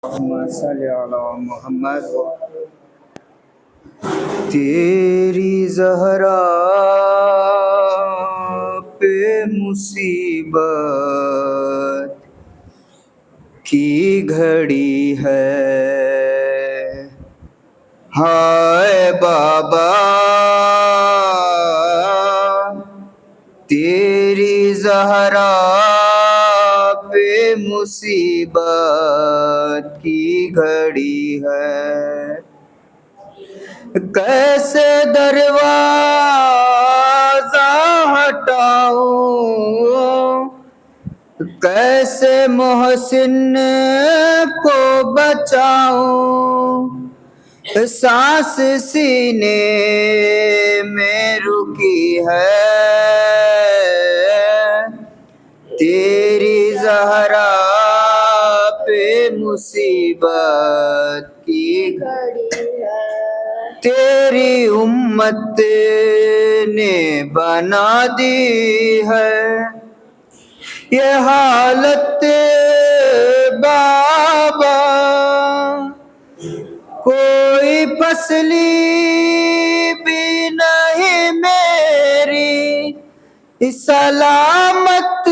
اللہم صلی علی محمد تیری زہرا پہ مصیبت کی گھڑی ہے، ہائے بابا تیری زہرا پہ مصیبت کی گھڑی ہے، کیسے دروازہ ہٹاؤں، کیسے محسن کو بچاؤں، سانس سینے میں رکی ہے، تیری زہرا پہ مصیبت کی گھڑی ہے، تیری امت نے بنا دی ہے یہ حالت بابا، کوئی پسلی بھی نہیں میری سلامت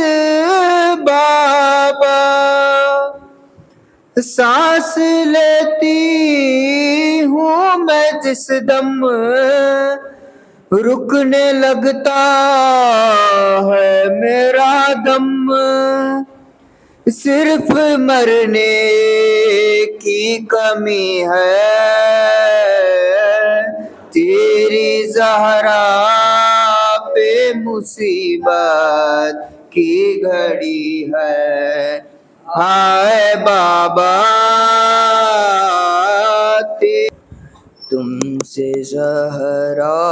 بابا، سانس لیتی ہوں میں جس دم رکنے لگتا ہے میرا دم، صرف مرنے کی کمی ہے، تیری زہرا پہ مصیبت کی گھڑی ہے، ہائے بابا تم سے زہرا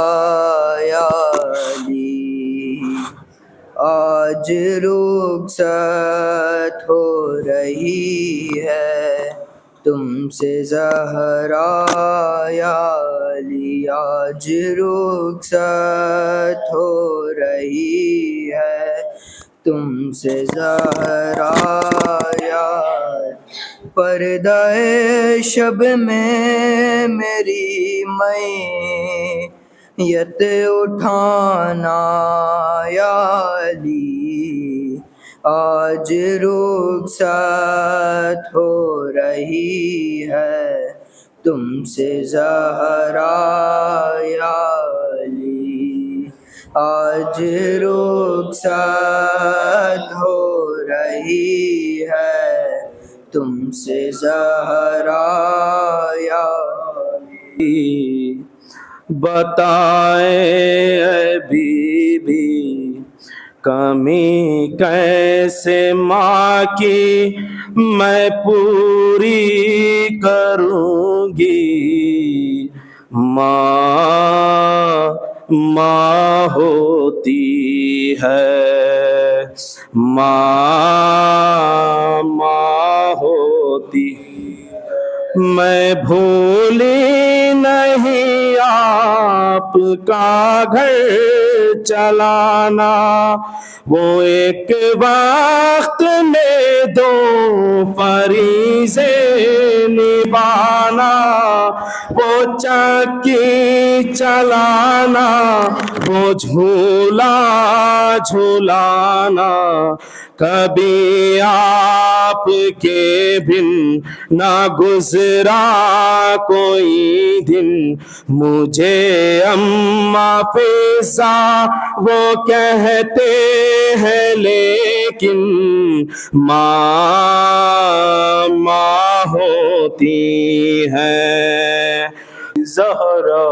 یا علی آج رخصت ہو رہی ہے، تم سے زہرا یا علی آج رخصت ہو رہی ہے، تم سے زہرا یا پردہ شب میں میری میت اٹھانا یا علی آج رخصت ہو رہی ہے، تم سے زہرا یا علی آج رخصت ہو رہی ہے، تم سے زہرا یا علی، بتائیں اے بی بی کمی کیسے ماں کی میں پوری کروں گی، ماں ہوتی ہے، ماں ہوتی، میں بھولی نہیں آپ کا گھر چلانا، وہ ایک وقت میں دو فریضے نبھانا، وہ چکی چلانا، وہ جھولا جھولانا، کبھی آپ کے بن نہ گزرا کوئی دن، مجھے اماں فضا وہ کہتے ہیں لیکن ماں ہوتی ہے، زہرا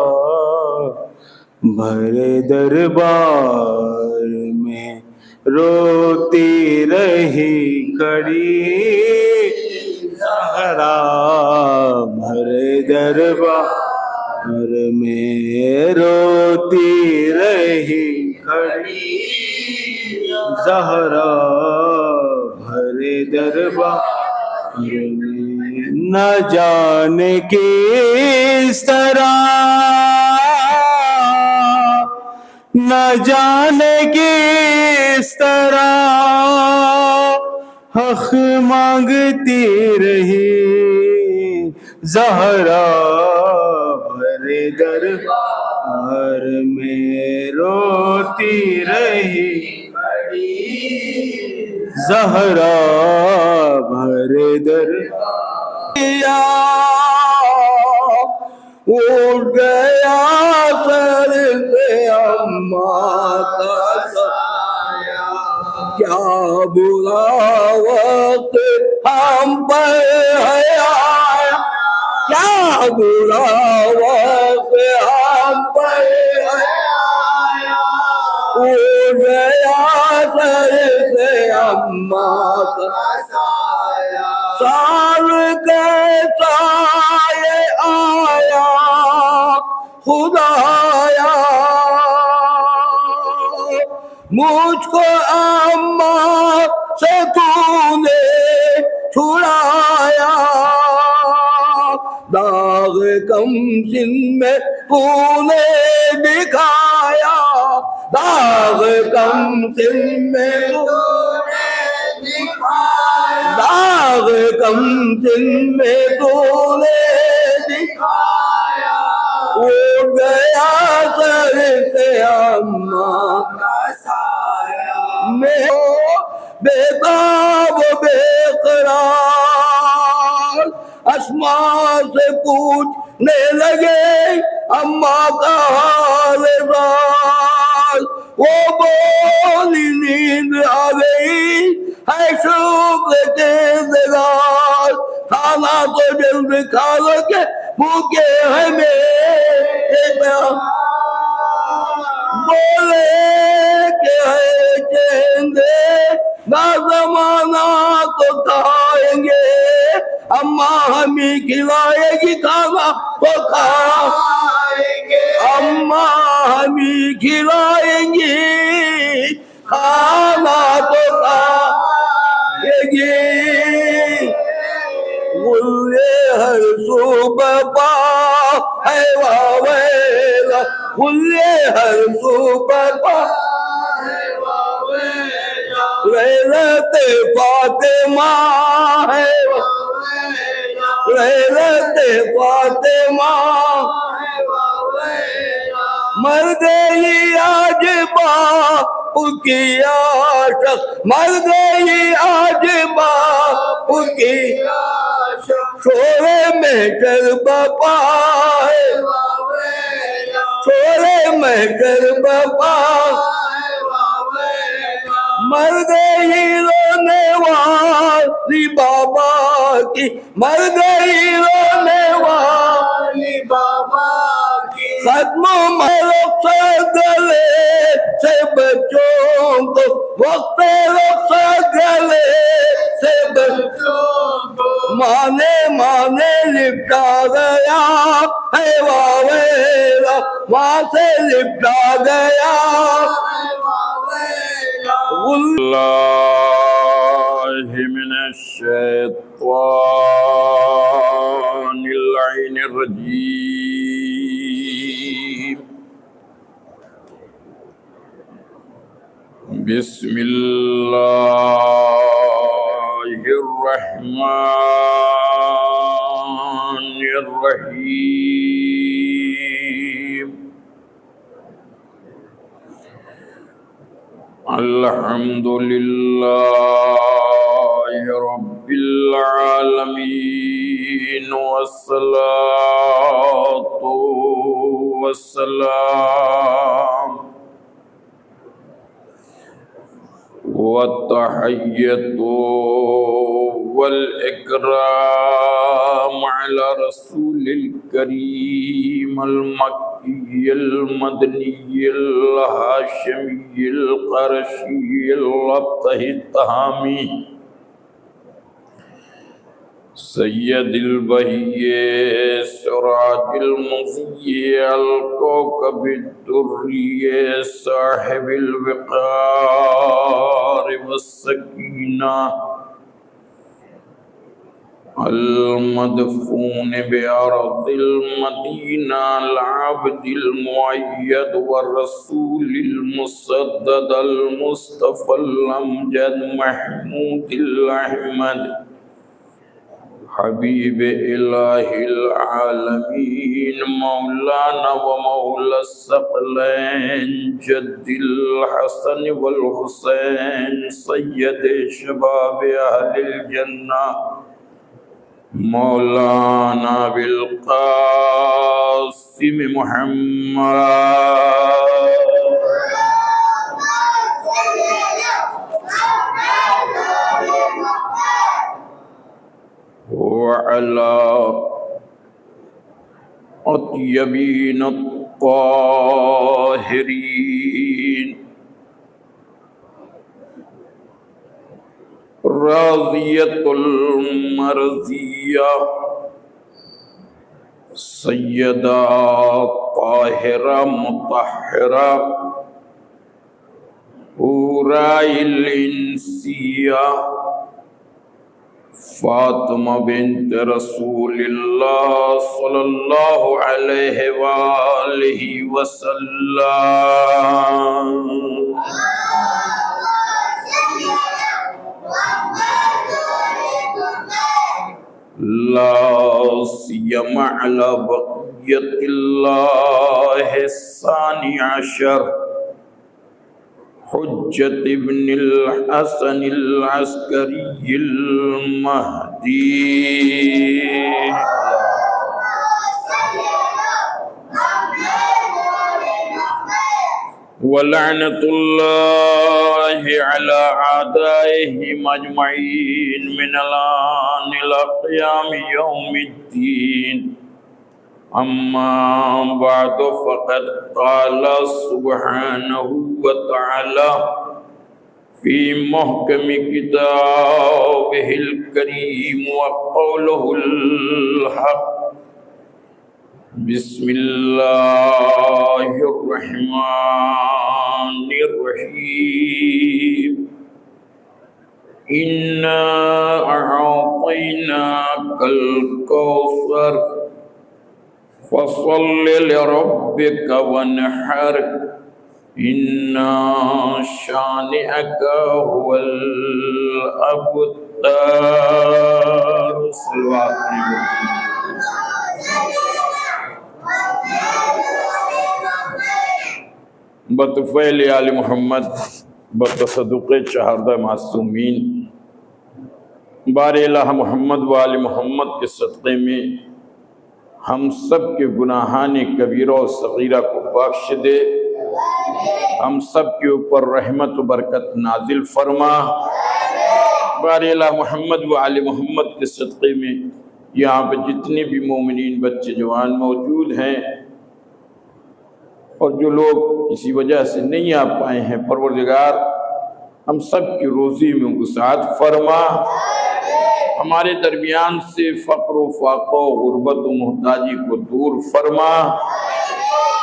بھرے دربار میں روتی رہی کھڑی، زہرا بھرے دربار میں روتی رہی کھڑی، زہرا بھرے دربار میں نہ جانے کس طرح، نہ جانے کس طرح حق مانگتی رہی، زہرا بھرے دربار میں روتی رہی زہرا بھرے اٹھ گیا سر سے اماں کا سایہ کیا برا وقت ہم پر ہے آیا کیا برا وقت ہم پر ہے آیا اٹھ گیا سر سے اماں کا سایہ سال کیسا یہ آیا خدایا مجھ کو اماں سے تو نے چھڑایا داغ کم سن میں تو نے دکھایا داغ کم سن میں تو نے دکھایا داغ کم سن میں تو نے دکھایا اٹھ گیا سر سے اماں کا سایہ میں بے تاب بے قرار اسماء سے پوچھنے لگے اماں کا حال راز وہ بولی نیند آ گئی ہے شکر کے زگار کھانا تو جلد کھا لو کہ بھوکے ہیں میرے بولے کہ ہے چین دے نہ زمانہ تو کھائیں گے اماں ہمیں کھلائے گی کھانا تو کھائیں گے اماں ہمیں کھلائیں گی کھانا تو کھائیں گی غلے ہر صبح پا ہے واویلا غلے ہر صبح پا ہے واویلا لیلت فاطمہ ہے واویلا لیلت فاطمہ ہے واویلا مر گئی آج باپ کی عاشق مر گئی آج باپ کی چھوڑے محشر بپا ہے چھوڑے محشر بپا مر گئی رونے والی بابا کی مر گئی رونے والی بابا کی ختم رخصت گلے سے بچوں کو وقت رخصت گلے سے بچوں کو مانے لپٹا گیا ہے واویلا وہاں سے لپٹا گیا اللہ من الشیطان اللعین الرجیم بسم اللہ الرحمن الرحیم الحمد للہ رب العالمین والصلاة والسلام والتحیۃ والإکرام على رسول الكریم المکی المدنی الہاشمی القرشی الابتہی التہامی سید البہیہ سراج المضیء الکوكب الدری صاحب الوقار والسکینہ المدفون بأرض المدینہ العبد المؤید والرسول المسدد المصطفى الامجد محمود الأحمد حبیب الہ العالمین مولانا و مولا الثقلین جد الحسن والحسین سید شباب اہل الجنہ مولانا بالقاسم محمد وعلى الطيبين الطاهرين راضية المرضية سيدة طاهرة مطهرة حوراء الإنسية فاطمہ بنت رسول اللہ صلی اللہ علیہ وآلہ وسلم لا سیما علی بقیت اللہ الثانی عشر حجت ابن الحسن العسکری المہدی ولعنت اللہ علی اعدائهم اجمعین من الان الى قیام یوم الدین اما بعد فقد قال سبحانه وتعالى في محكم كتابه الكريم وقوله الحق بسم الله الرحمن الرحيم إنا أعطيناك الكوثر فصل لربك وانحر إن شانئك هو الأبتر صلوات بطفیل آل محمد بتصدق چہردہ معصومین بار الہ محمد و آل محمد کے صدقے میں ہم سب کے گناہان کبیرہ و صغیرہ کو بخش دے، ہم سب کے اوپر رحمت و برکت نازل فرما۔ بار الہ محمد و آل محمد کے صدقے میں یہاں پہ جتنے بھی مومنین بچے جوان موجود ہیں اور جو لوگ کسی وجہ سے نہیں آ پائے ہیں، پروردگار ہم سب کی روزی میں وسعت فرما، ہمارے درمیان سے فقر و فاقہ و غربت و محتاجی کو دور فرما۔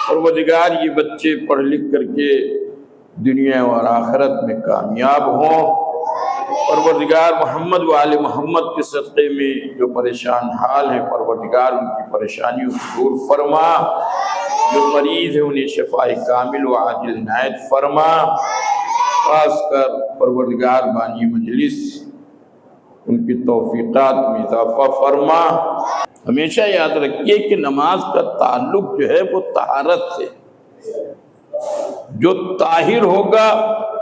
پروردگار یہ بچے پڑھ لکھ کر کے دنیا اور آخرت میں کامیاب ہوں۔ پروردگار محمد و آل محمد کے صدقے میں جو پریشان حال ہیں، پروردگار ان کی پریشانیوں کو دور فرما، جو مریض ہیں انہیں شفاء کامل و عاجل عنایت فرما۔ خاص کر پروردگار بانی مجلس ان کی توفیقات میں اضافہ فرما۔ ہمیشہ یاد رکھیے کہ نماز کا تعلق جو ہے وہ طہارت سے، جو طاہر ہوگا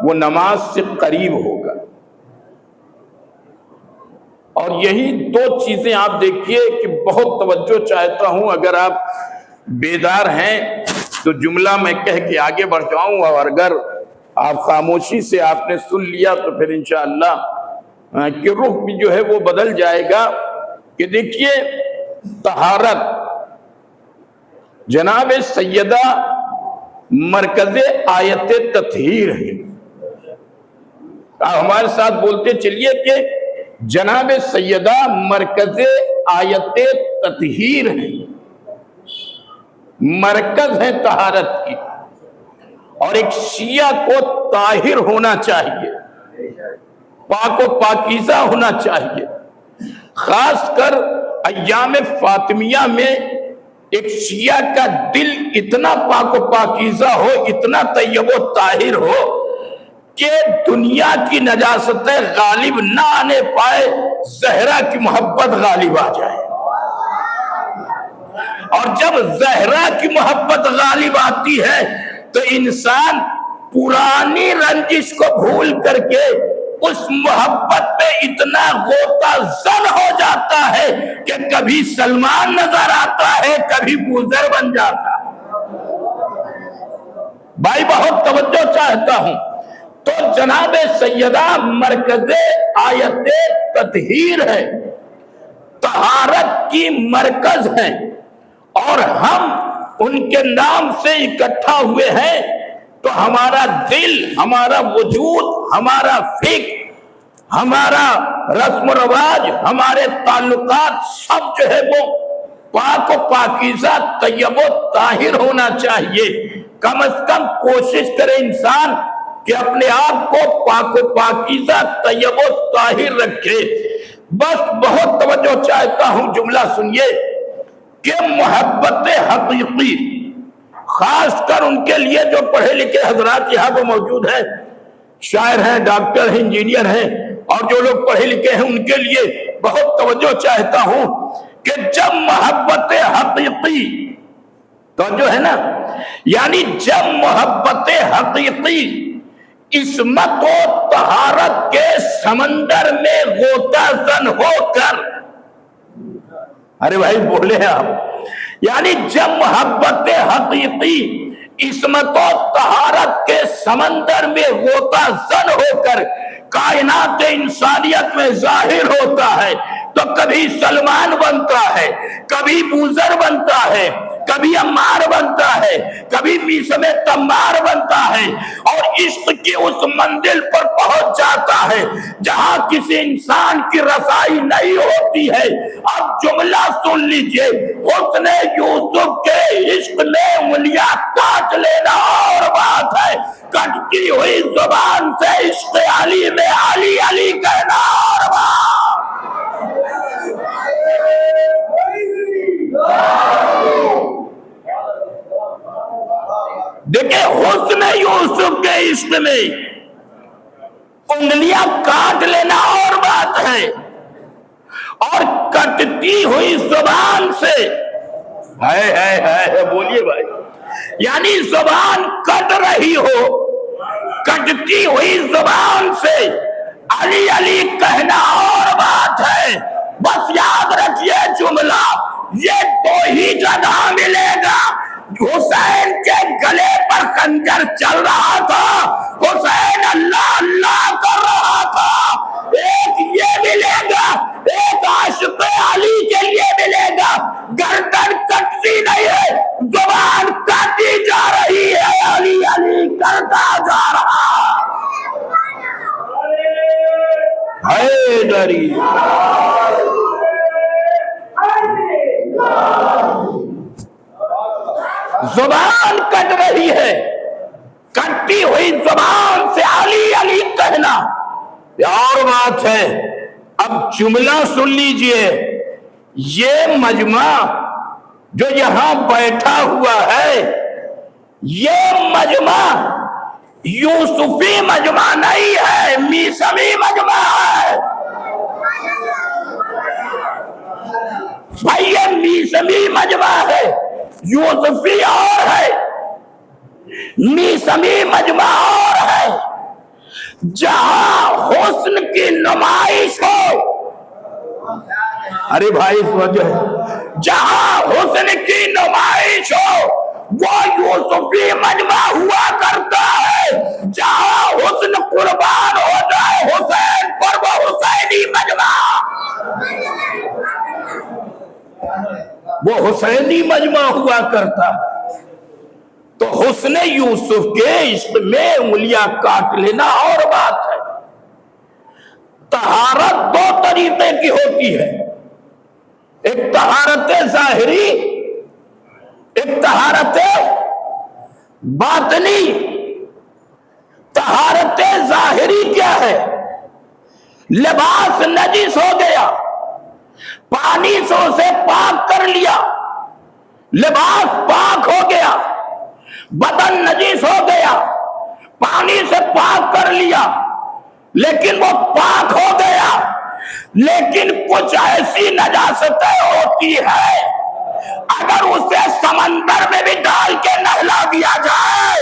وہ نماز سے قریب ہوگا۔ اور یہی دو چیزیں آپ دیکھیے کہ بہت توجہ چاہتا ہوں، اگر آپ بیدار ہیں تو جملہ میں کہہ کے آگے بڑھ جاؤں، اور اگر آپ خاموشی سے آپ نے سن لیا تو پھر انشاءاللہ کہ روح بھی جو ہے وہ بدل جائے گا۔ کہ دیکھیے طہارت جناب سیدہ مرکز آیت تطہیر ہے۔ ہمارے ساتھ بولتے چلیے کہ جناب سیدہ مرکز آیت تطہیر ہے، مرکز ہے طہارت کی، اور ایک شیعہ کو طاہر ہونا چاہیے، پاک و پاکیزہ ہونا چاہیے۔ خاص کر ایام فاطمیہ میں ایک شیعہ کا دل اتنا پاک و پاکیزہ ہو، اتنا طیب و طاہر ہو کہ دنیا کی نجاستیں غالب نہ آنے پائے، زہرا کی محبت غالب آ جائے، اور جب زہرا کی محبت غالب آتی ہے تو انسان پرانی رنجش کو بھول کر کے اس محبت میں اتنا غوطہ زن ہو جاتا ہے کہ کبھی سلمان نظر آتا ہے، کبھی بوذر بن جاتا ہے۔ بھائی بہت توجہ چاہتا ہوں، تو جناب سیدہ مرکز آیت تطہیر ہے، طہارت کی مرکز ہے، اور ہم ان کے نام سے اکٹھا ہوئے ہیں، تو ہمارا دل، ہمارا وجود، ہمارا فکر، ہمارا رسم و رواج، ہمارے تعلقات سب جو ہے وہ پاک و پاکیزہ، طیب و طاہر ہونا چاہیے۔ کم از کم کوشش کرے انسان کہ اپنے آپ کو پاک و پاکیزہ، طیب و طاہر رکھے۔ بس بہت توجہ چاہتا ہوں، جملہ سنیے کہ محبت حقیقی، خاص کر ان کے لیے جو پڑھے لکھے حضرات یہاں پہ موجود ہیں، شاعر ہیں، ڈاکٹر ہیں، انجینئر ہیں، اور جو لوگ پڑھے لکھے ہیں ان کے لیے بہت توجہ چاہتا ہوں کہ جب محبت حقیقی، توجہ ہے نا، یعنی جب محبت حقیقی عصمت و طہارت کے سمندر میں غوطہ زن ہو کر، ارے بھائی بولے آپ، یعنی جب محبت حقیقی عصمت و طہارت کے سمندر میں غوطہ زن ہو کر کائنات انسانیت میں ظاہر ہوتا ہے، تو کبھی سلمان بنتا ہے، کبھی بوذر بنتا ہے، کبھی عمار بنتا ہے، کبھی میثم تمار بنتا ہے، اور عشق کی اس منزل پر پہنچ جاتا ہے جہاں کسی انسان کی رسائی نہیں ہوتی ہے۔ اب جملہ سن لیجئے، حسن یوسف کے عشق میں انگلیاں کاٹ لینا اور بات ہے، کٹتی ہوئی زبان سے عشق علی میں علی علی کہنا اور بات۔ دیکھیں، حسن یوسف کے عشق میں انگلیاں کاٹ لینا اور بات ہے، اور کٹتی ہوئی زبان سے، بولیے بھائی، یعنی زبان کٹ رہی ہو، کٹتی ہوئی زبان سے علی علی کہنا اور بات ہے۔ بس یاد رکھیے جملہ، یہ دو ہی جگہ ملے گا۔ حسین کے گلے پر خنجر چل رہا تھا، حسین اللہ اللہ کر رہا تھا، ایک یہ ملے گا، ایک عاشق علی کے لیے ملے گا۔ گردن کٹتی نہیں ہے، زبان کاٹی جا رہی ہے، علی علی کرتا جا رہا ہے دری۔ زبان کٹ رہی ہے، کٹی ہوئی زبان سے علی علی کہنا اور بات ہے۔ اب جملہ سن لیجئے، یہ مجمع جو یہاں بیٹھا ہوا ہے، یہ مجمع یوسفی مجمع نہیں ہے، میثمی مجمع ہے۔ بھائی یہ میثمی مجمع ہے، یوسفی اور ہے، میثمی مجمع اور ہے۔ جہاں حسن کی نمائش ہو، ارے بھائی اس وجہ ہے، جہاں حسن کی نمائش ہو وہ یوسفی مجمع ہوا کرتا ہے، جہاں حسن قربان ہو جائے حسین پر وہ حسینی مجمع، وہ حسینی مجمع ہوا کرتا ہے۔ تو حسن یوسف کے عشق میں انگلیاں کاٹ لینا اور بات ہے۔ طہارت دو طریقے کی ہوتی ہے، ایک طہارت ظاہری، ایک طہارت باطنی۔ طہارت ظاہری کیا ہے؟ لباس نجس ہو گیا، پانی سے اسے پاک کر لیا، لباس پاک ہو گیا، بدن نجس ہو گیا، پانی سے پاک کر لیا، لیکن وہ پاک ہو گیا، لیکن کچھ ایسی نجاستیں ہوتی ہے اگر اسے سمندر میں بھی ڈال کے نہلا دیا جائے،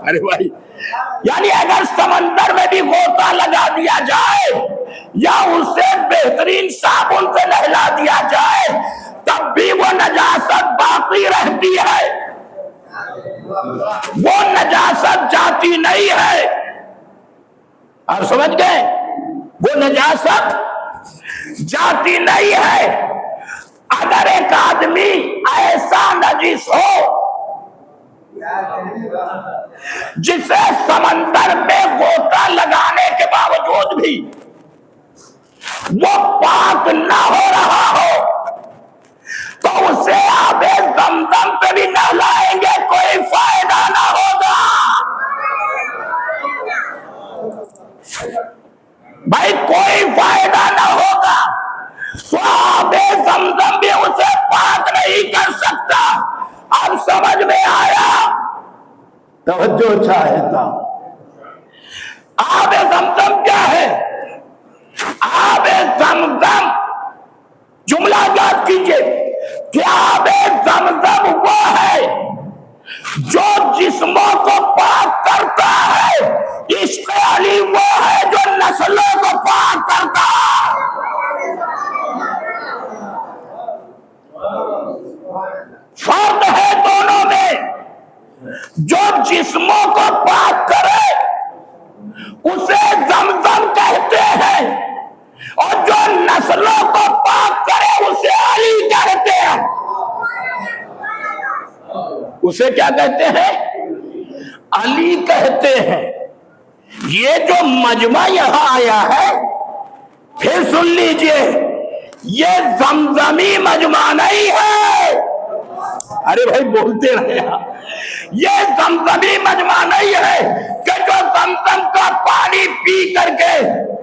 ارے بھائی، یعنی اگر سمندر میں بھی غوطہ لگا دیا جائے یا اسے بہترین صابن سے نہلا دیا جائے تب بھی وہ نجاست باقی رہتی ہے، وہ نجاست جاتی نہیں ہے۔ آپ سمجھ گئے؟ وہ نجاست جاتی نہیں ہے۔ اگر ایک آدمی ایسا نجس ہو جسے سمندر میں غوطہ لگانے کے باوجود بھی وہ پاک نہ ہو رہا ہو تو اسے آب زمزم پہ بھی نہلائیں گے کوئی فائدہ نہ ہوگا۔ بھائی کوئی فائدہ نہ ہوگا، تو آب زمزم بھی اسے پاک نہیں کر سکتا۔ اب سمجھ میں آیا؟ توجہ چاہتا ہوں۔ آب زمزم کیا ہے؟ آب زمزم، جملہ یاد کیجئے کہ آب زمزم وہ ہے جو جسموں کو پاک کرتا ہے، عشق علی وہ ہے جو نسلوں کو پاک کرتا ہے۔ فرق ہے دونوں میں، جو جسموں کو پاک کرے اسے زمزم کہتے ہیں، اور جو نسلوں کو پاک کرے اسے علی کہتے ہیں۔ اسے کیا کہتے ہیں؟ علی کہتے ہیں۔ یہ جو مجمع یہاں آیا ہے، پھر سن لیجئے، یہ زمزمی مجمع نہیں ہے۔ ارے بھائی بولتے رہے ہاں، یہ زمزمی مجمع نہیں ہے کہ جو زمزم کا پانی پی کر کے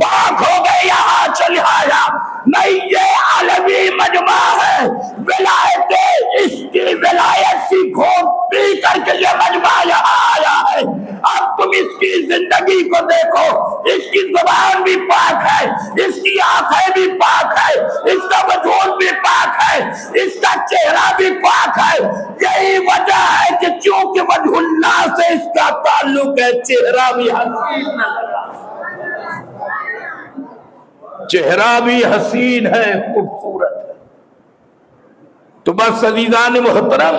پاک ہو گئے یہاں چل آیا، نہیں، یہ علوی مجمع ہے۔ ولایت عشق کی ولایت سیکھو، پی کر کے یہ مجمع یہاں آیا ہے۔ اب تم اس کی زندگی کو دیکھو، اس کی زبان بھی پاک ہے، اس کی آنکھیں بھی پاک ہے، اس کا وجود بھی پاک ہے، اس کا چہرہ بھی پاک ہے۔ یہی وجہ ہے کہ چونکہ وجہ اللہ سے اس کا تعلق ہے، چہرہ بھی حسین نظر آتا ہے، چہرہ بھی حسین ہے، خوبصورت ہے۔ تو بس عزیزان محترم،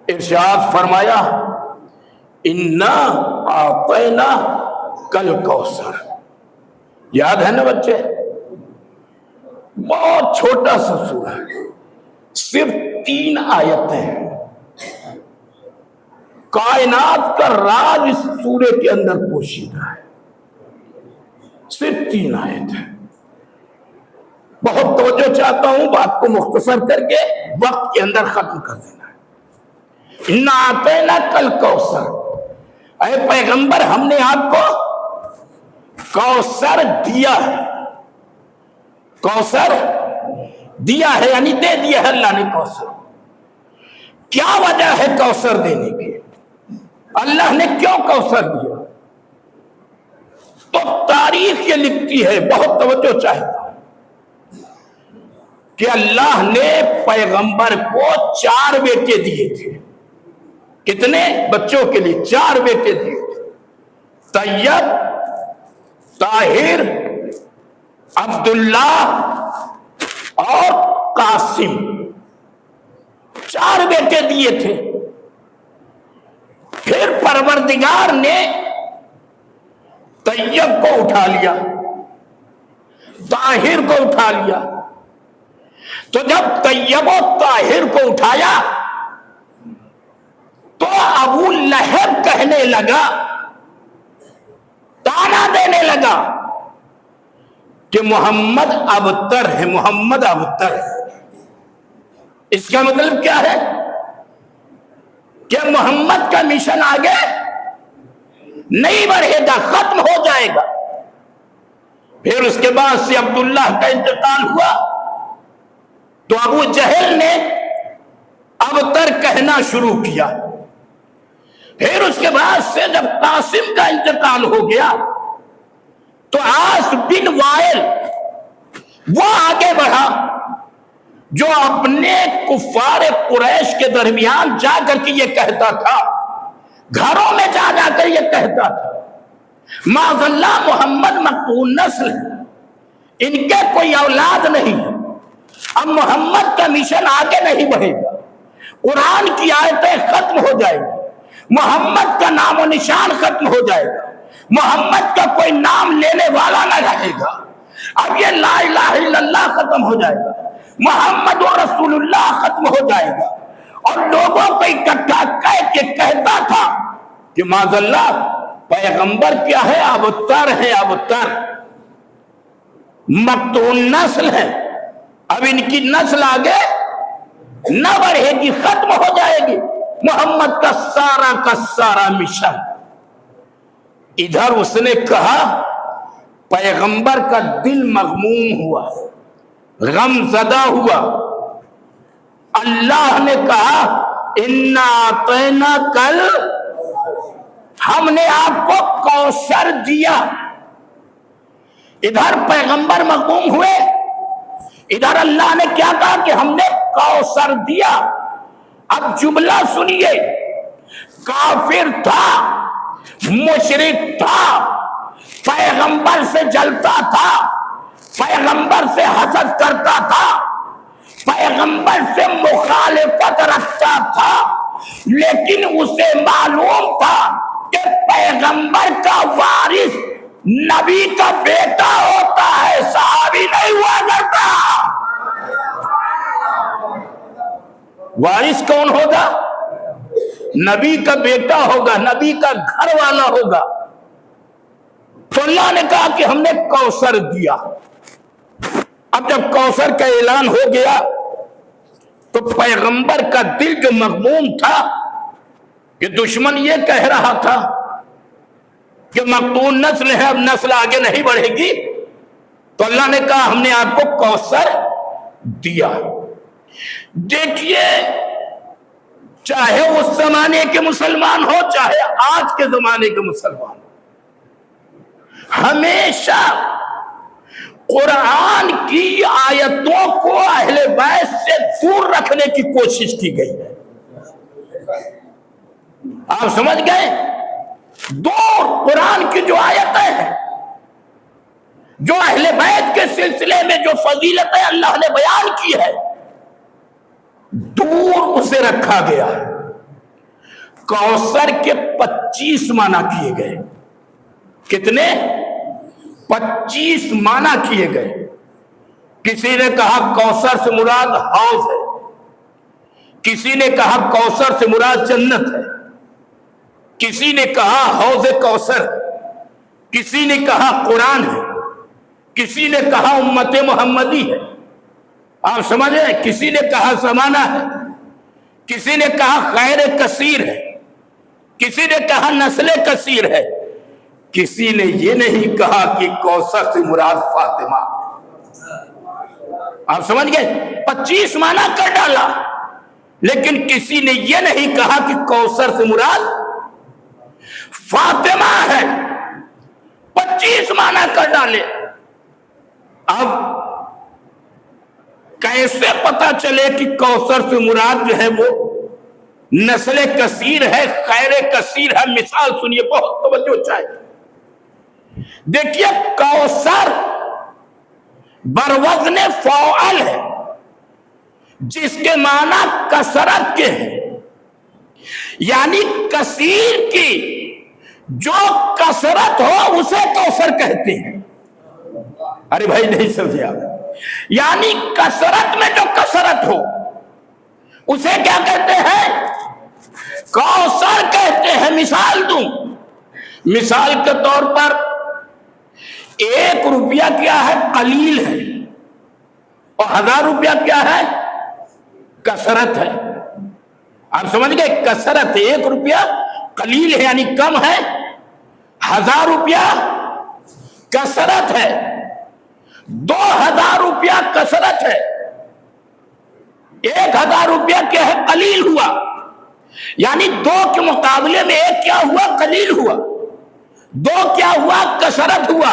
ارشاد فرمایا انا اعطینا کل کوثر۔ یاد ہے نا بچے؟ بہت چھوٹا سا سورہ، صرف 3 آیتیں ہیں۔ کائنات کا راز اس سورے کے اندر پوشیدہ ہے، صرف 3 آیت ہیں۔ بہت توجہ چاہتا ہوں، بات کو مختصر کر کے وقت کے اندر ختم کر دینا ہے۔ انا اعطینا کل کوثر، اے پیغمبر ہم نے آپ کو کوثر دیا ہے۔ کوثر دیا ہے یعنی دے دیا ہے اللہ نے کوثر۔ کیا وجہ ہے کوثر دینے کی؟ اللہ نے کیوں کوثر دیا؟ تو تاریخ یہ لکھتی ہے، بہت توجہ چاہتا ہوں، کہ اللہ نے پیغمبر کو 4 بیٹے دیے تھے۔ کتنے بچوں کے لیے؟ 4 بیٹے دیے تھے، طیب، طاہر، عبداللہ اور قاسم، 4 بیٹے دیے تھے۔ پھر پروردگار نے طیب کو اٹھا لیا، طاہر کو اٹھا لیا۔ تو جب طیب و طاہر کو اٹھایا تو ابو لہب کہنے لگا، تانا دینے لگا کہ محمد ابتر ہے، محمد ابتر ہے۔ اس کا مطلب کیا ہے؟ کہ محمد کا مشن آگے نہیں بڑھے گا، ختم ہو جائے گا۔ پھر اس کے بعد سے عبداللہ کا انتقال ہوا تو ابو جہل نے ابتر کہنا شروع کیا۔ پھر اس کے بعد سے جب قاسم کا انتقال ہو گیا تو عاص بن وائل وہ آگے بڑھا جو اپنے کفار قریش کے درمیان جا کر کے یہ کہتا تھا، گھروں میں جا جا کر یہ کہتا تھا، معاذ اللہ محمد مقتول نسل ہے، ان کے کوئی اولاد نہیں، اب محمد کا مشن آگے نہیں بڑھے گا، قرآن کی آیتیں ختم ہو جائے گی، محمد کا نام و نشان ختم ہو جائے گا، محمد کا کوئی نام لینے والا نہ رہے گا، اب یہ لا الہ الا اللہ ختم ہو جائے گا، محمد و رسول اللہ ختم ہو جائے گا۔ اور لوگوں کو اکٹھا کہہ کے کہتا تھا کہ معاذ اللہ پیغمبر کیا ہے، ابتر ہے، ابتر مقتول نسل ہے، اب ان کی نسل آگے نہ بڑھے گی، ختم ہو جائے گی، محمد کا سارا مشن۔ ادھر اس نے کہا، پیغمبر کا دل مغموم ہوا، غم زدہ ہوا، اللہ نے کہا انا اعطینا کل، ہم نے آپ کو کوثر دیا۔ ادھر پیغمبر مغموم ہوئے، ادھر اللہ نے کیا کہا کہ ہم نے کوثر دیا۔ اب جملہ سنیے، کافر تھا، مشرک تھا، پیغمبر سے جلتا تھا، پیغمبر سے حسد کرتا تھا، پیغمبر سے مخالفت رکھتا تھا، لیکن اسے معلوم تھا کہ پیغمبر کا وارث نبی کا بیٹا ہوتا ہے، صحابی نہیں ہوا کرتا۔ وارث کون ہوگا؟ نبی کا بیٹا ہوگا، نبی کا گھر والا ہوگا۔ تو اللہ نے کہا کہ ہم نے کوثر دیا۔ اب جب کوثر کا اعلان ہو گیا تو پیغمبر کا دل جو مغموم تھا کہ دشمن یہ کہہ رہا تھا کہ مقتول نسل ہے، اب نسل آگے نہیں بڑھے گی، تو اللہ نے کہا ہم نے آپ کو کوثر دیا۔ دیکھیے، چاہے اس زمانے کے مسلمان ہو، چاہے آج کے زمانے کے مسلمان ہو، ہمیشہ قرآن کی آیتوں کو اہل بیت سے دور رکھنے کی کوشش کی گئی ہے۔ آپ سمجھ گئے؟ دور قرآن کی جو آیتیں ہیں، جو اہل بیت کے سلسلے میں جو فضیلتیں اللہ نے بیان کی ہے، دور اسے رکھا گیا۔ کوثر کے 25 معنی کیے گئے۔ کتنے؟ 25 معنی کیے گئے۔ کسی نے کہا کوثر سے مراد حوض ہے، کسی نے کہا کوثر سے مراد جنت ہے، کسی نے کہا حوض کوثر، کسی نے کہا قرآن ہے، کسی نے کہا امت محمدی ہے۔ آپ سمجھے؟ کسی نے کہا زمانہ ہے، کسی نے کہا خیر کثیر ہے، کسی نے کہا نسل کثیر ہے، کسی نے یہ نہیں کہا کہ کوثر سے مراد فاطمہ۔ آپ سمجھ گئے؟ 25 معنی کر ڈالا، لیکن کسی نے یہ نہیں کہا کہ کوثر سے مراد فاطمہ ہے۔ 25 معنی کر ڈالے۔ اب کیسے پتا چلے کہ کوثر سے مراد جو ہے وہ نسل کثیر ہے، خیر کثیر ہے؟ مثال سنیے، بہت توجہ چاہیے۔ دیکھیے، کوثر بروزن فعل ہے، جس کے معنی کثرت کے ہیں، یعنی کثیر کی جو کثرت ہو اسے کوثر کہتے ہیں۔ ارے بھائی نہیں سمجھے آپ؟ یعنی کثرت میں جو کثرت ہو اسے کیا کہتے ہیں؟ کوثر کہتے ہیں۔ مثال دوں، مثال کے طور پر 1 روپیہ کیا ہے؟ قلیل ہے، اور 1000 روپیہ کیا ہے؟ کثرت ہے۔ آپ سمجھ گئے؟ کثرت 1 روپیہ قلیل ہے یعنی کم ہے، 1000 روپیہ کثرت ہے، 2000 روپیہ کثرت ہے، 1000 روپیہ کیا ہے؟ قلیل ہوا، یعنی 2 کے مقابلے میں 1 کیا ہوا؟ قلیل ہوا، 2 کیا ہوا؟ کثرت ہوا۔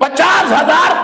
50,000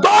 2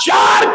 4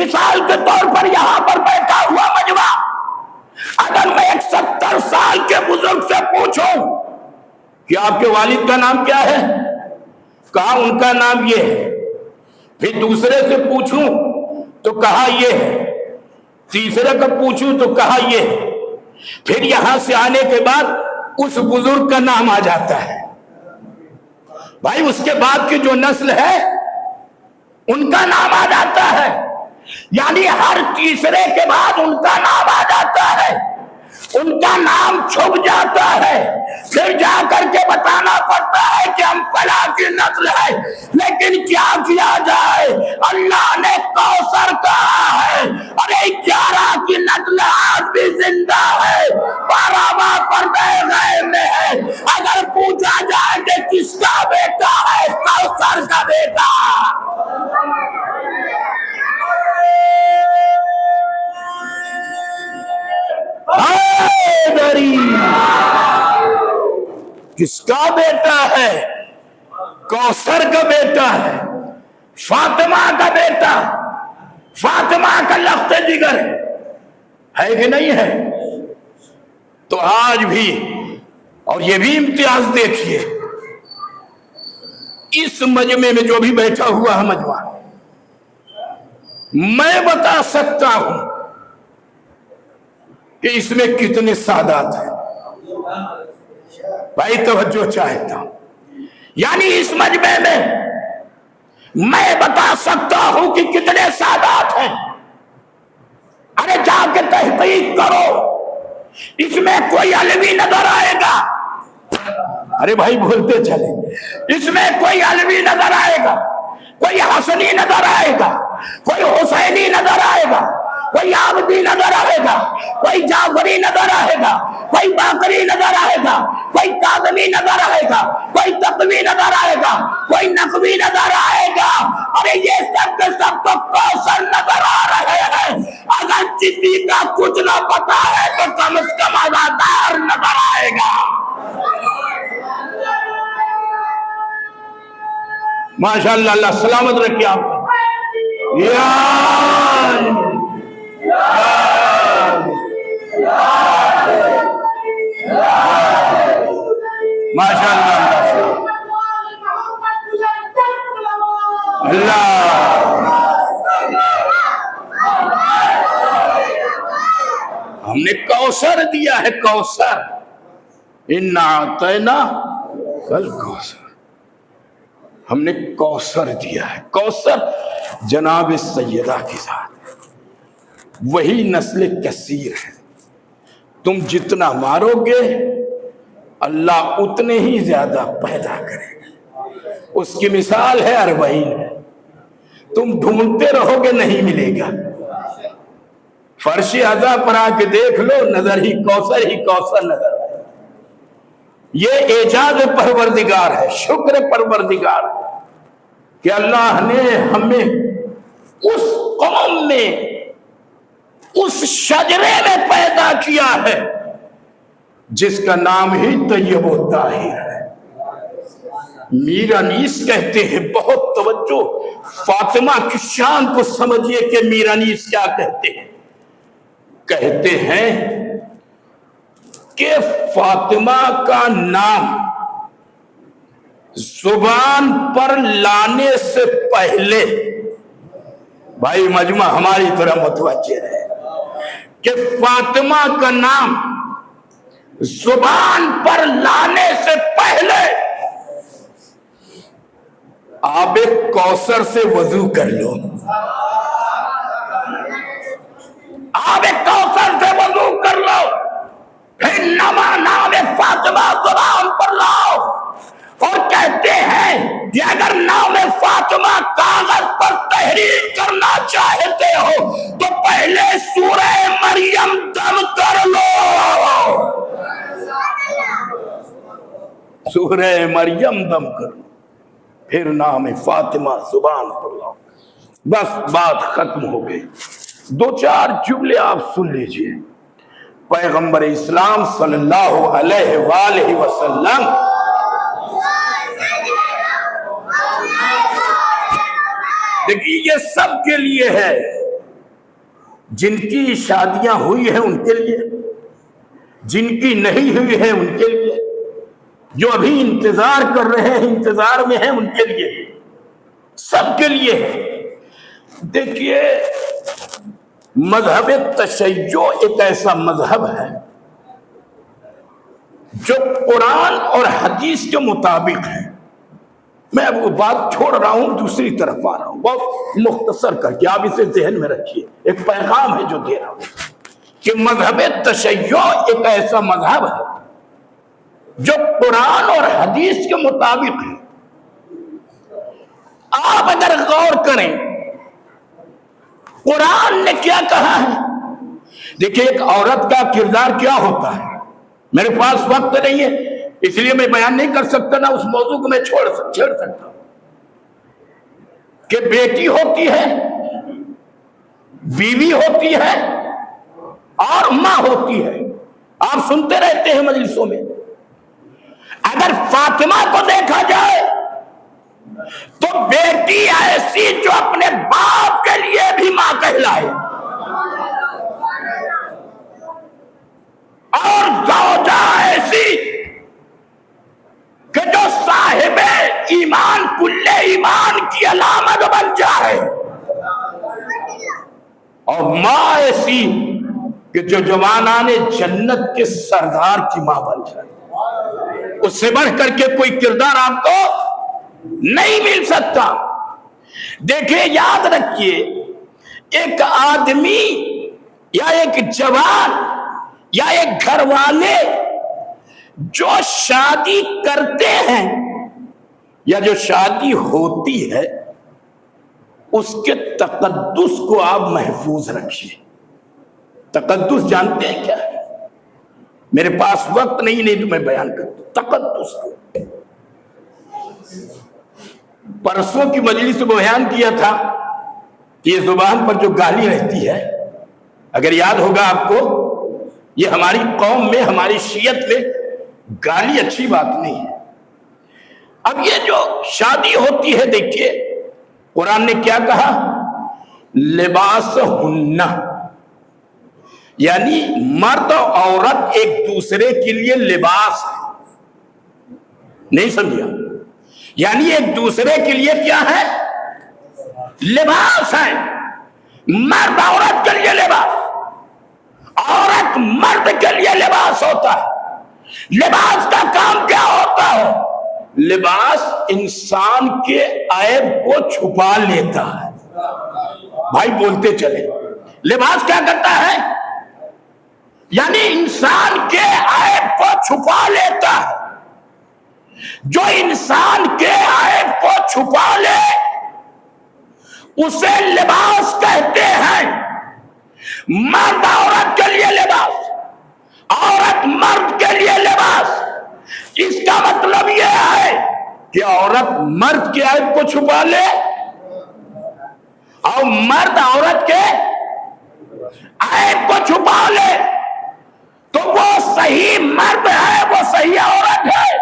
مثال کے طور پر یہاں پر بیٹھا ہوا مجمع، اگر میں ایک 70 سال کے بزرگ سے پوچھوں کہ آپ کے والد کا نام کیا ہے، کہا ان کا نام یہ ہے، پھر دوسرے سے پوچھوں تو کہا یہ ہے، تیسرے کو پوچھوں تو کہا یہ ہے، پھر یہاں سے آنے کے بعد اس بزرگ کا نام آ جاتا ہے، بھائی اس کے بعد کی جو نسل ہے ان کا نام آ جاتا ہے، یعنی ہر تیسرے کے بعد ان کا نام آ جاتا ہے، ان کا نام چھپ جاتا ہے، پھر جا کر کے بتانا پڑتا ہے کہ ہم فلاں کی نسل ہے، لیکن کیا کیا جائے، اللہ نے کوثر کہا ہے، ارے 11 کی نسل آج بھی زندہ ہے، 12واں پردہ غیب میں ہے، اگر پوچھا جائے کہ کس کا بیٹا ہے، کوثر کا بیٹا۔ کس کا بیٹا ہے؟ کوثر کا بیٹا ہے، فاطمہ کا بیٹا، فاطمہ کا لخت جگر ہے کہ نہیں ہے؟ تو آج بھی، اور یہ بھی امتیاز دیکھیے، اس مجمع میں جو بھی بیٹھا ہوا ہے مجمع، میں بتا سکتا ہوں کہ اس میں کتنے سادات ہیں، بھائی توجہ چاہتا ہوں، یعنی اس مجمع میں بتا سکتا ہوں کہ کتنے سادات ہیں، ارے جا کے تحقیق کرو، اس میں کوئی علوی نظر آئے گا، ارے بھائی بولتے چلے، اس میں کوئی علوی نظر آئے گا، کوئی حسنی نظر آئے گا، کوئی حسینی نظر آئے گا، کوئی عابدی نظر آئے گا، کوئی جعفری نظر آئے گا، کوئی باقری نظر آئے گا، کوئی کاظمی نظر آئے گا، کوئی تقوی نظر آئے گا، کوئی نقوی نظر آئے گا، ارے یہ سب کے سب تو کوثر نظر آ رہے ہیں، اگر کسی کا کچھ نہ پتا ہے تو کم از کم عزادار نظر آئے گا۔ ماشاءاللہ، اللہ سلامت رکھے آپ کو۔ ماشاءاللہ اللہ، ہم نے کوثر دیا ہے، کوثر، اِنَّا أَعْطَيْنَاكَ الْكَوْثَرَ، ہم نے کوثر دیا ہے۔ کوثر جناب سیدہ کی ذات، وہی نسل کثیر ہے، تم جتنا مارو گے اللہ اتنے ہی زیادہ پیدا کرے گا، اس کی مثال ہے 40، تم ڈھونڈتے رہو گے نہیں ملے گا، فرش اعضا پر آ کے دیکھ لو، نظر ہی کوثر نظر آئے، یہ اعجاز پروردگار ہے، شکر پروردگار ہے کہ اللہ نے ہمیں اس قوم میں، اس شجرے میں پیدا کیا ہے جس کا نام ہی طیب و طاہر ہے۔ میر انیس کہتے ہیں، بہت توجہ، فاطمہ کی شان کو سمجھیے کہ میر انیس کیا کہتے ہیں، کہتے ہیں کہ فاطمہ کا نام زبان پر لانے سے پہلے، بھائی مجمع ہماری طرح متوجہ ہے کہ فاطمہ کا نام زبان پر لانے سے پہلے آب کوثر سے وضو کر لو، آب کوثر سے وضو کر لو، پھر نام فاطمہ زبان پر لاؤ، اور کہتے ہیں کہ اگر نام فاطمہ کاغذ پر تحریر کرنا چاہتے ہو تو پہلے سورہ مریم دم کر لو، سورہ مریم دم کر لو، پھر نام فاطمہ زبان پر لاؤ، بس بات ختم ہو گئی۔ 2-4 جملے آپ سن لیجئے، پیغمبر اسلام صلی اللہ علیہ وآلہ وسلم دیکھیے یہ سب کے لیے ہے، جن کی شادیاں ہوئی ہیں ان کے لیے، جن کی نہیں ہوئی ہے ان کے لیے، جو ابھی انتظار کر رہے ہیں، انتظار میں ہیں، ان کے لیے، سب کے لیے ہے۔ دیکھیے مذہب تشیع ایک ایسا مذہب ہے جو قرآن اور حدیث کے مطابق ہے۔ میں اب وہ بات چھوڑ رہا ہوں، دوسری طرف آ رہا ہوں، بہت مختصر کر کے آپ اسے ذہن میں رکھیے، ایک پیغام ہے جو دے رہا ہوں کہ مذہب تشیع ایک ایسا مذہب ہے جو قرآن اور حدیث کے مطابق ہے۔ آپ اگر غور کریں قرآن نے کیا کہا ہے، دیکھیں ایک عورت کا کردار کیا ہوتا ہے، میرے پاس وقت نہیں ہے اس لیے میں بیان نہیں کر سکتا، نہ اس موضوع کو میں چھیڑ سکتا ہوں، کہ بیٹی ہوتی ہے، بیوی ہوتی ہے اور ماں ہوتی ہے۔ آپ سنتے رہتے ہیں مجلسوں میں۔ اگر فاطمہ کو دیکھا جائے تو بیٹی ایسی جو اپنے باپ کے لیے بھی ماں کہلائے، اور زوجہ ایسی کہ جو صاحب ایمان کل ایمان کی علامت بن جائے، اور ماں ایسی کہ جو جوانان جنت کے سردار کی ماں بن جائے۔ اس سے بڑھ کر کے کوئی کردار آپ کو نہیں مل سکتا۔ دیکھیں یاد رکھیے، ایک آدمی یا ایک جوان یا ایک گھر والے جو شادی کرتے ہیں یا جو شادی ہوتی ہے، اس کے تقدس کو آپ محفوظ رکھیے۔ تقدس جانتے ہیں کیا ہے؟ میرے پاس وقت نہیں تو میں بیان کرتا ہوں تقدس کو۔ پرسوں کی مجلس میں بیان کیا تھا کہ یہ زبان پر جو گالی رہتی ہے، اگر یاد ہوگا آپ کو، یہ ہماری قوم میں، ہماری شیعت میں گالی اچھی بات نہیں ہے۔ اب یہ جو شادی ہوتی ہے، دیکھیے قرآن نے کیا کہا، لباس ہن، یعنی مرد اور عورت ایک دوسرے کے لیے لباس ہے۔ نہیں سمجھا؟ یعنی ایک دوسرے کے لیے کیا ہے؟ لباس ہے۔ مرد عورت کے لیے لباس، عورت مرد کے لیے لباس ہوتا ہے۔ لباس کا کام کیا ہوتا ہے؟ لباس انسان کے عیب کو چھپا لیتا ہے۔ بھائی بولتے چلے، لباس کیا کرتا ہے؟ یعنی انسان کے عیب کو چھپا لیتا ہے۔ جو انسان کے عیب کو چھپا لے اسے لباس کہتے ہیں۔ مرد عورت کے لیے لباس، عورت مرد کے لیے لباس۔ اس کا مطلب یہ ہے کہ عورت مرد کے عیب کو چھپا لے اور مرد عورت کے عیب کو چھپا لے تو وہ صحیح مرد ہے، وہ صحیح عورت ہے۔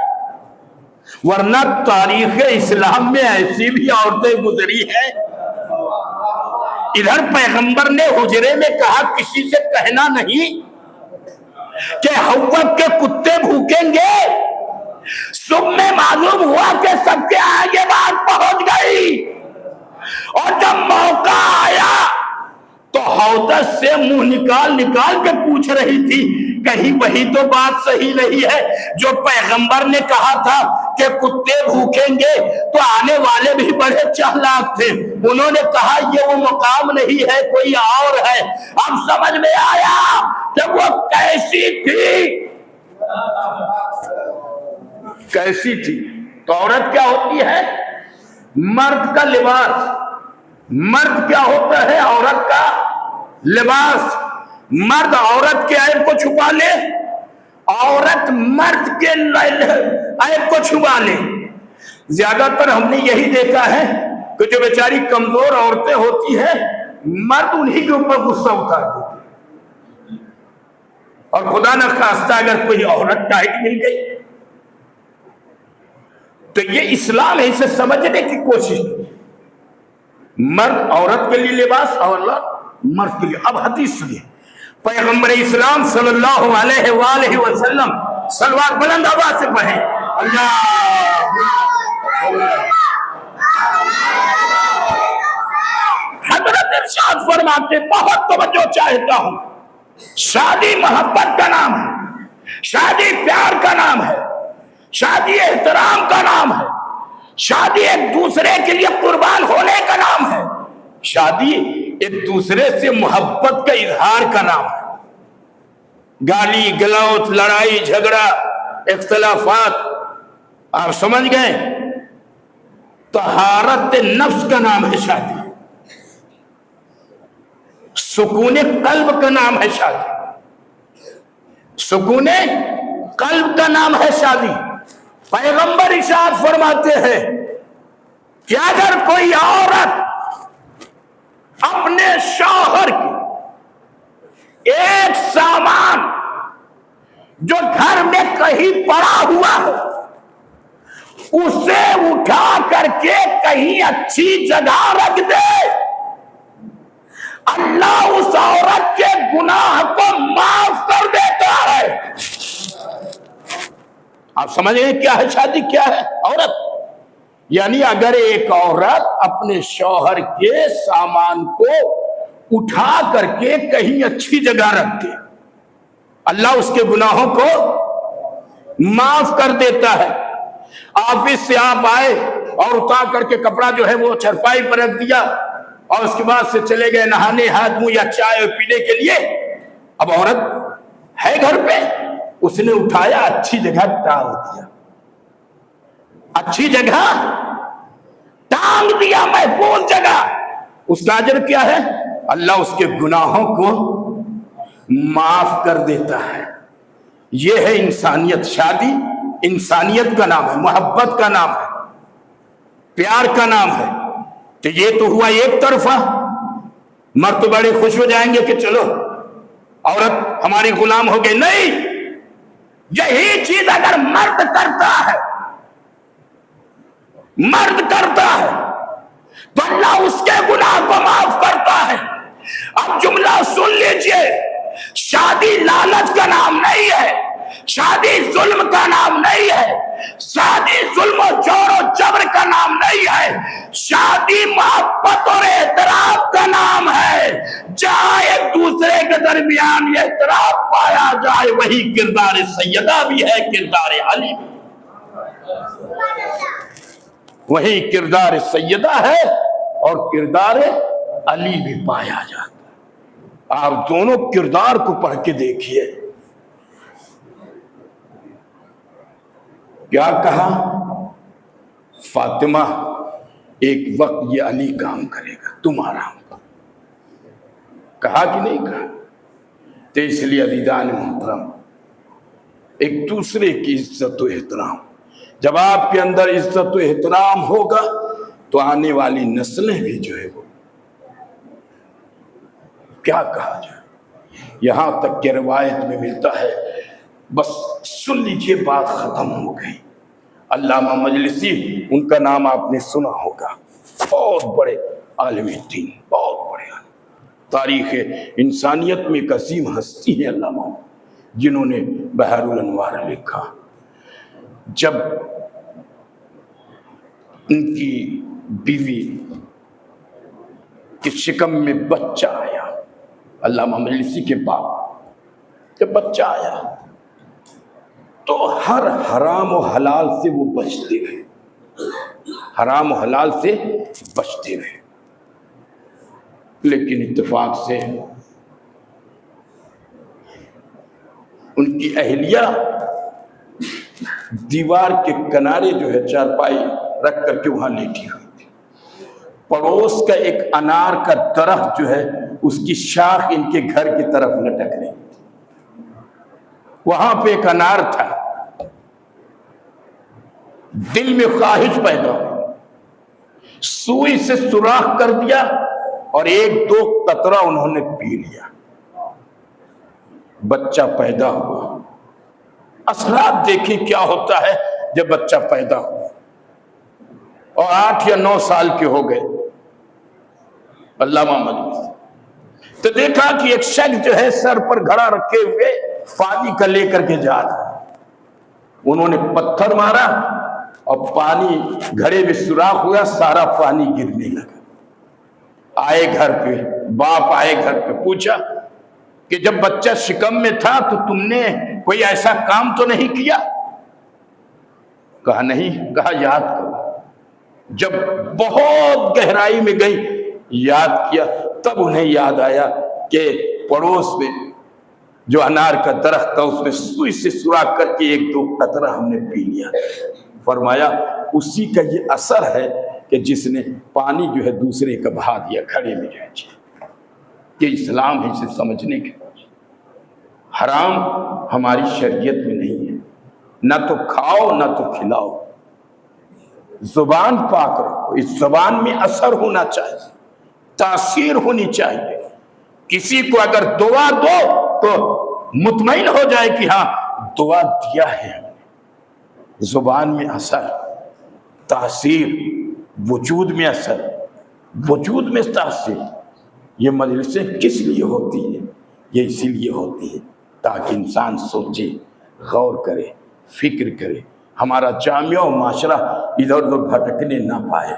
ورنہ تاریخ اسلام میں ایسی بھی عورتیں گزری ہیں، ادھر پیغمبر نے حجرے میں کہا کسی سے کہنا نہیں کہ ہوا کے کتے بھوکیں گے۔ صبح میں معلوم ہوا کہ سب کے آگے بات پہنچ گئی، اور جب موقع آیا تو حوض سے منہ نکال کے پوچھ رہی تھی کہیں وہی تو بات صحیح نہیں ہے جو پیغمبر نے کہا تھا کہ کتے بھوکیں گے۔ تو آنے والے بھی بڑے چالاک تھے، انہوں نے کہا یہ وہ مقام نہیں ہے، کوئی اور ہے۔ اب سمجھ میں آیا کہ وہ کیسی تھی، کیسی تھی۔ تو عورت کیا ہوتی ہے؟ مرد کا لباس۔ مرد کیا ہوتا ہے؟ عورت کا لباس۔ مرد عورت کے عیب کو چھپا لے، عورت مرد کے عیب کو چھپا لے۔ زیادہ تر ہم نے یہی دیکھا ہے کہ جو بیچاری کمزور عورتیں ہوتی ہیں، مرد انہی کے اوپر غصہ اتار دیتے، اور خدا نہ خواستہ اگر کوئی عورت ٹائٹ مل گئی تو یہ اسلام اسے سمجھنے کی کوشش کی۔ مرد عورت کے لیے لباس، اور مرد کے لیے. اب حدیث سنیے, پیغمبر اسلام صلی اللہ علیہ وآلہ وسلم صلوات بلند آواز سے پڑھیں. اللہ حضرت ارشاد فرماتے, بہت توجہ چاہتا ہوں, شادی محبت کا نام ہے, شادی پیار کا نام ہے, شادی احترام کا نام ہے, شادی ایک دوسرے کے لیے قربان ہونے کا نام ہے, شادی ایک دوسرے سے محبت کا اظہار کا نام ہے. گالی گلوچ, لڑائی جھگڑا, اختلافات, آپ سمجھ گئے, طہارت نفس کا نام ہے شادی, سکون قلب کا نام ہے شادی, سکون قلب کا نام ہے شادی. پیغمبر ارشاد فرماتے ہیں کہ اگر کوئی عورت اپنے شوہر کی ایک سامان جو گھر میں کہیں پڑا ہوا ہے اسے اٹھا کر کے کہیں اچھی جگہ رکھ دے, اللہ اس عورت کے گناہ کو معاف کر دیتا ہے. آپ سمجھ گئے کیا ہے شادی, کیا ہے عورت؟ یعنی اگر ایک عورت اپنے شوہر کے سامان کو اٹھا کر کے کہیں اچھی جگہ رکھ دے, اللہ اس کے گناہوں کو معاف کر دیتا ہے. آفس سے آپ آئے اور اتار کر کے کپڑا جو ہے وہ چرپائی پر رکھ دیا اور اس کے بعد سے چلے گئے نہانے ہاتھ منہ یا چائے پینے کے لیے. اب عورت ہے گھر پہ, اس نے اٹھایا اچھی جگہ ٹانگ دیا, اچھی جگہ ٹانگ دیا, محفوظ جگہ, اس کا اجر کیا ہے؟ اللہ اس کے گناہوں کو معاف کر دیتا ہے. یہ ہے انسانیت. شادی انسانیت کا نام ہے, محبت کا نام ہے, پیار کا نام ہے. تو یہ تو ہوا ایک طرفہ. مرد تو بڑے خوش ہو جائیں گے کہ چلو عورت ہماری غلام ہو گئی. نہیں, یہی چیز اگر مرد کرتا ہے, مرد کرتا ہے تو اللہ اس کے گناہ کو معاف کرتا ہے. اب جملہ سن لیجئے, شادی لالچ کا نام نہیں ہے, شادی ظلم کا نام نہیں ہے, شادی ظلم و جور و جبر کا نام نہیں ہے, شادی محبت اور احترام کا نام ہے. جہاں ایک دوسرے کے درمیان یہ احترام پایا جائے وہی کردار سیدہ بھی ہے, کردار علی بھی, وہی کردار سیدہ ہے اور کردار علی بھی پایا جاتا ہے. آپ دونوں کردار کو پڑھ کے دیکھیے. کیا کہا فاطمہ, ایک وقت یہ علی کام کرے گا, تم آرام کرو. کہا کہ نہیں کہا؟ تو اس لیے عزیزان محترم, ایک دوسرے کی عزت و احترام, جب آپ کے اندر عزت و احترام ہوگا تو آنے والی نسلیں بھی جو ہے وہ کیا کہا جائے. یہاں تک کہ روایت میں ملتا ہے, بس سن لیجئے بات ختم ہو گئی. علامہ مجلسی, ان کا نام آپ نے سنا ہوگا, بہت بڑے عالم دین, بہت بڑے عالم, تاریخ انسانیت میں ایک عظیم ہستی ہے علامہ, جنہوں نے بحر الانوار لکھا. جب ان کی بیوی کے شکم میں بچہ آیا, علامہ مجلسی کے باپ, جب بچہ آیا تو ہر حرام و حلال سے وہ بچتے رہے, حرام و حلال سے بچتے رہے. لیکن اتفاق سے ان کی اہلیہ دیوار کے کنارے جو ہے چارپائی رکھ کر کے وہاں لیٹی ہوئی تھی. پڑوس کا ایک انار کا درخت جو ہے اس کی شاخ ان کے گھر کی طرف لٹک رہی تھی. وہاں پہ ایک انار تھا. دل میں خواہش پیدا ہوئی, سوئی سے سوراخ کر دیا اور ایک دو قطرہ انہوں نے پی لیا. بچہ پیدا ہوا. اثرات دیکھیں کیا ہوتا ہے جب بچہ پیدا ہوا اور 8 یا 9 سال کے ہو گئے. علامہ مجلسی تو دیکھا کہ ایک شخص جو ہے سر پر گھڑا رکھے ہوئے پانی کا لے کر کے جا رہا ہے۔ انہوں نے پتھر مارا اور پانی گھڑے میں سوراخ ہوا، سارا پانی گرنے لگا۔ آئے گھر پہ، باپ آئے گھر پہ، پوچھا کہ جب بچہ شکم میں تھا تو تم نے کوئی ایسا کام تو نہیں کیا؟ کہا نہیں۔ کہا یاد کرو۔ جب بہت گہرائی میں گئی، یاد کیا، تب انہیں یاد آیا کہ پڑوس میں جو انار کا درخت تھا اس میں سوئی سے سوراخ کر کے 1-2 قطرہ ہم نے پی لیا۔ فرمایا اسی کا یہ اثر ہے کہ جس نے پانی جو ہے دوسرے کا بہا دیا گھڑے میں جو ہے۔ یہ اسلام ہے، اسے سمجھنے کے۔ حرام ہماری شریعت میں نہیں ہے، نہ تو کھاؤ نہ تو کھلاؤ۔ زبان پاک رکھو، اس زبان میں اثر ہونا چاہیے، تاثیر ہونی چاہیے۔ کسی کو اگر دعا دو تو مطمئن ہو جائے کہ ہاں دعا دیا ہے ہم نے۔ زبان میں اثر، تاثیر، وجود میں اثر، وجود میں تاثیر۔ یہ مجلسیں کس لیے ہوتی ہے؟ یہ اسی لیے ہوتی ہے تاکہ انسان سوچے، غور کرے، فکر کرے، ہمارا جامعہ و معاشرہ ادھر ادھر بھٹکنے نہ پائے۔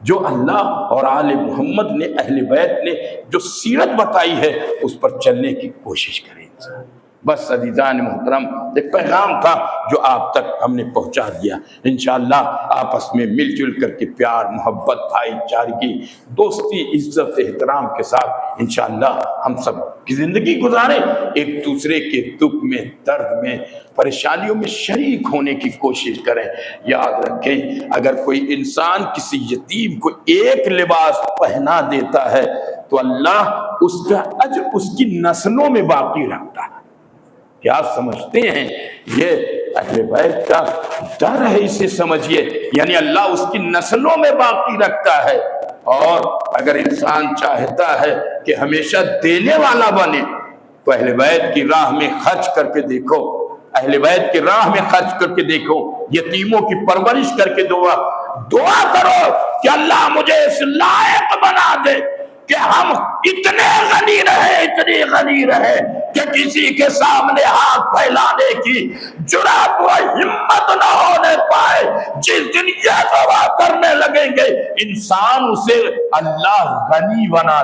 جو اللہ اور آل محمد نے، اہل بیت نے جو سیرت بتائی ہے اس پر چلنے کی کوشش کریں انسان۔ بس عزیزان محترم، ایک پیغام تھا جو آپ تک ہم نے پہنچا دیا۔ انشاءاللہ آپس میں مل جل کر کے پیار، محبت، بھائی چارگی، دوستی، عزت، احترام کے ساتھ انشاءاللہ ہم سب کی زندگی گزاریں، ایک دوسرے کے دکھ میں، درد میں، پریشانیوں میں شریک ہونے کی کوشش کریں۔ یاد رکھیں اگر کوئی انسان کسی یتیم کو ایک لباس پہنا دیتا ہے تو اللہ اس کا اجر اس کی نسلوں میں باقی رکھتا ہے۔ کیا سمجھتے ہیں؟ یہ اہل بیت کا ڈر ہے، اسے سمجھیے، یعنی اللہ اس کی نسلوں میں باقی رکھتا ہے۔ اور اگر انسان چاہتا ہے کہ ہمیشہ دینے والا بنے تو اہل بیت کی راہ میں خرچ کر کے دیکھو، اہل بیت کی راہ میں خرچ کر کے دیکھو، یتیموں کی پرورش کر کے دعا کرو کہ اللہ مجھے اس لائق بنا دے کہ ہم اتنے غنی رہے کہ کسی کے سامنے ہاتھ پھیلانے کی جرات و ہمت نہ ہونے پائے۔ جس دن یہ دعا کرنے لگیں گے انسان اسے اللہ غنی بنا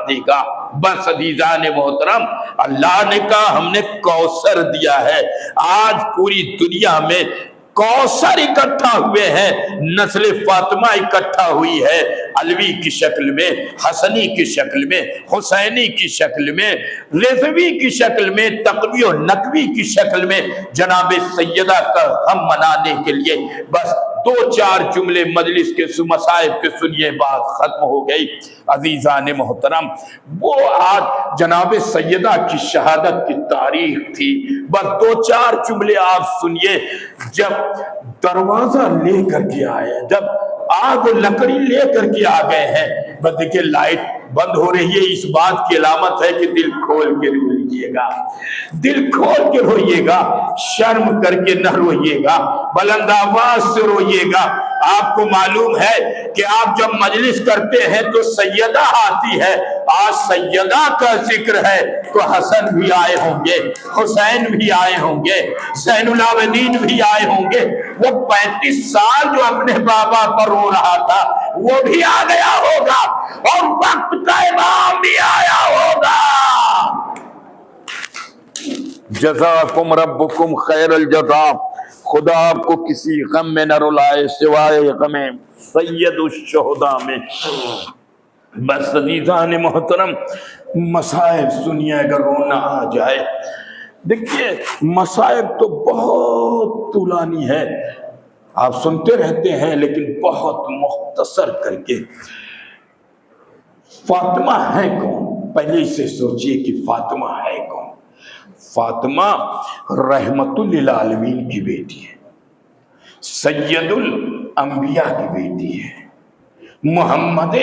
دے گا۔ بس عزیزان محترم، اللہ نے کہا ہم نے کوثر دیا ہے۔ آج پوری دنیا میں کوثر اکٹھا ہوئے ہیں، نسل فاطمہ اکٹھا ہوئی ہے، علوی کی شکل میں، حسنی کی شکل میں، حسینی کی شکل میں، رضوی کی شکل میں، تقوی و نقوی کی شکل میں، جناب سیدہ کا غم منانے کے لیے۔ بس 2-4 جملے مجلس کے مصائب کے سنیے، بات ختم ہو گئی۔ عزیزان محترم، وہ آج جناب سیدہ کی شہادت کی تاریخ تھی۔ بس 2-4 جملے آپ سنیے۔ جب دروازہ لے کر کے آئے، جب آگ و لکڑی لے کر کے آ گئے ہیں، بس دیکھیں لائٹ بند ہو رہی ہے، اس بات کی علامت ہے کہ دل کھول کے روئیے گا، دل کھول کے روئیے گا، شرم کر کے نہ روئیے گا، بلند آواز سے روئیے گا۔ آپ کو معلوم ہے کہ آپ جب مجلس کرتے ہیں تو سیدہ آتی ہے، آج سیدہ کا ذکر ہے تو حسن بھی آئے ہوں گے، حسین بھی آئے ہوں گے، زین العابدین بھی آئے ہوں گے۔ وہ 35 سال جو اپنے بابا پر رو رہا تھا وہ بھی آ گیا ہوگا، اور وقت کا امام بھی آیا ہوگا۔ جزاکم ربکم خیر الجزا۔ خدا آپ کو کسی غم میں نہ رلائے سوائے غم سید الشہداء میں۔ بس عزیزان محترم، مصائب سنیے اگر رونا آ جائے۔ دیکھیے مصائب تو بہت طولانی ہے، آپ سنتے رہتے ہیں لیکن بہت مختصر کر کے۔ فاطمہ ہے کون؟ پہلے اسے سوچئے کہ فاطمہ ہے کون؟ فاطمہ رحمت للعالمین کی بیٹی ہے، سید الانبیاء کی بیٹی ہے، محمد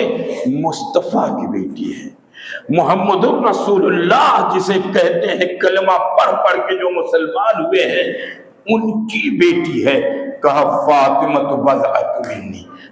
مصطفیٰ کی بیٹی ہے، محمد الرسول اللہ جسے کہتے ہیں کلمہ پڑھ کے جو مسلمان ہوئے ہیں ان کی بیٹی ہے۔ کہا فاطمہ بضعۃ منی،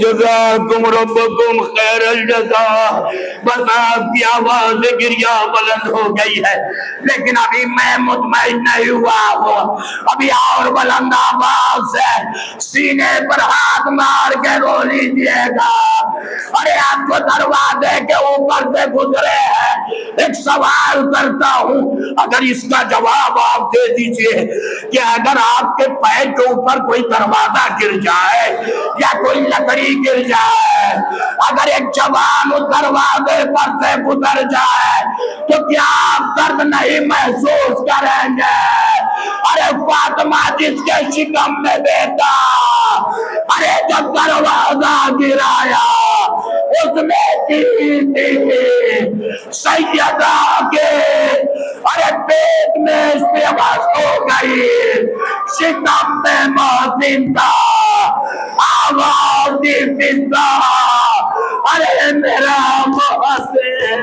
جزاکم ربکم خیر الجزا۔ بس آپ کی آواز گریہ بلند ہو گئی ہے، لیکن ابھی میں مطمئن نہیں ہوا ہوں، ابھی اور بلند آواز سے سینے پر ہاتھ مار کے رو لیجئے گا۔ ارے آپ کو دروازے کے اوپر سے گزرے ہیں، ایک سوال کرتا ہوں، اگر اس کا جواب آپ دے دیجئے کہ اگر آپ کے پیر کے اوپر کوئی دروازہ گر جائے یا کوئی لکڑی گر جائے، اگر ایک جوان اس دروازے پر سے گزر جائے تو کیا آپ درد نہیں محسوس کریں گے؟ ارے فاطمہ جس کے شکم میں بیٹا، ارے جب دروازہ گرایا اس میں تھی سیدہ کے، ارے پیٹ میں اس پہ آواز ہو گئی، شکم میں محسن تھا، آواز دی فضا، ارے میرا محسن۔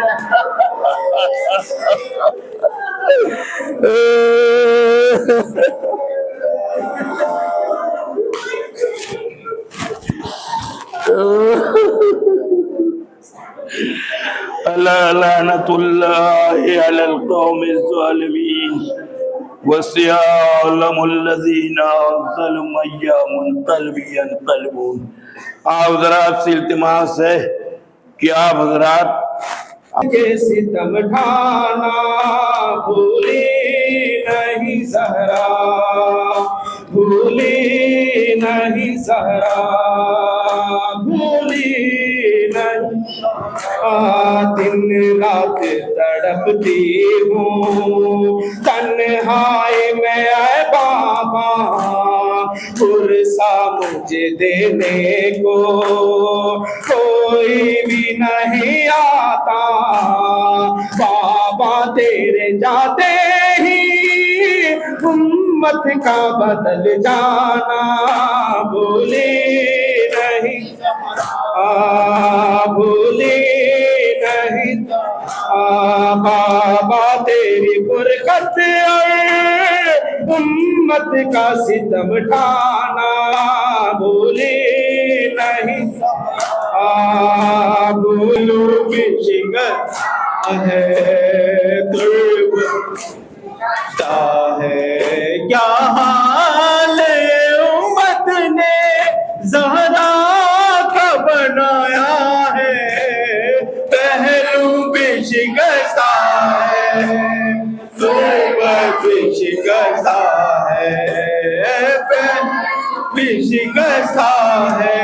لعنت اللہ علی القوم الظالمین وسيعلم الذين ظلموا أي منقلب ينقلبون۔ آپ حضرات سے التماس ہے کہ آپ حضرات کے ستم ڈھانا بھولی نہیں زہرا، بھولی نہیں زہرا، بھولی نہیں، دن رات تڑپتی ہوں تنہائی میں، اے بابا پرسا مجھے دینے کو کوئی بھی نہیں آتا، بابا تیرے جاتے ہی امت کا بدل جانا، بھولی نہیں بھولی نہیں، بابا تیری برکت امت کا ستم ڈھانا، بھولی نہیں، بھولو بشگت ہے تربتا ہے، کیا حال امت نے زہرا کا بنایا ہے، پہلو بشگتا ہے بشگتا ہے، بشگتا ہے،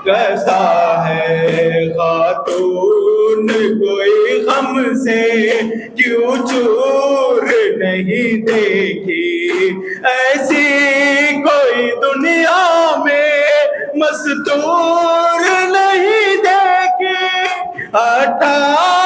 کیسا ہے خاتون کوئی غم سے کیوں چور نہیں دیکھی، ایسی کوئی دنیا میں مستور نہیں دیکھی، 18